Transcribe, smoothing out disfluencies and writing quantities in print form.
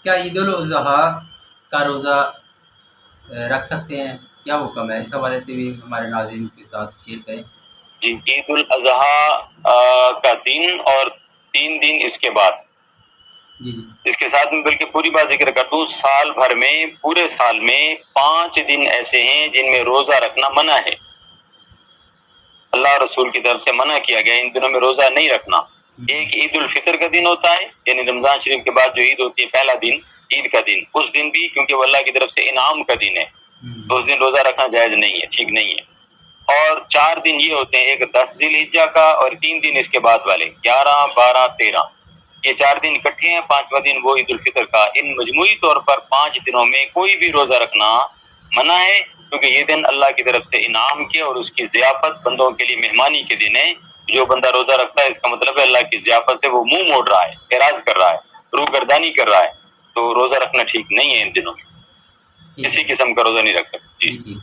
کیا عید الاضحیٰ کا روزہ رکھ سکتے ہیں؟ کیا حکم ہے؟ اس حوالے سے بھی ہمارے ناظرین کے ساتھ شیئر کریں۔ جی، عید الاضحیٰ کا دن اور 3 دن اس کے بعد، جی جی اس کے ساتھ میں بلکہ پوری بات ذکر کر دوں، سال بھر میں پورے سال میں 5 دن ایسے ہیں جن میں روزہ رکھنا منع ہے، اللہ اور رسول کی طرف سے منع کیا گیا ان دنوں میں روزہ نہیں رکھنا۔ ایک عید الفطر کا دن ہوتا ہے، یعنی رمضان شریف کے بعد جو عید ہوتی ہے پہلا دن، عید کا دن، اس دن بھی کیونکہ وہ اللہ کی طرف سے انعام کا دن ہے تو اس دن روزہ رکھنا جائز نہیں ہے، ٹھیک نہیں ہے۔ اور 4 دن یہ ہوتے ہیں، ایک 10 ذی الحجہ کا اور 3 دن اس کے بعد والے 11 12 13، یہ 4 دن اکٹھے ہیں، 5واں دن وہ عید الفطر کا۔ ان مجموعی طور پر 5 دنوں میں کوئی بھی روزہ رکھنا منع ہے، کیونکہ یہ دن اللہ کی طرف سے انعام کے اور اس کی ضیافت، بندوں کے لیے مہمانی کے دن ہے۔ جو بندہ روزہ رکھتا ہے اس کا مطلب ہے اللہ کی ضیافت سے وہ منہ موڑ رہا ہے، اعراض کر رہا ہے، روگردانی کر رہا ہے، تو روزہ رکھنا ٹھیک نہیں ہے ان دنوں میں، ٹھیک کسی ہے قسم کا روزہ نہیں رکھ سکتے۔ جی ٹھیک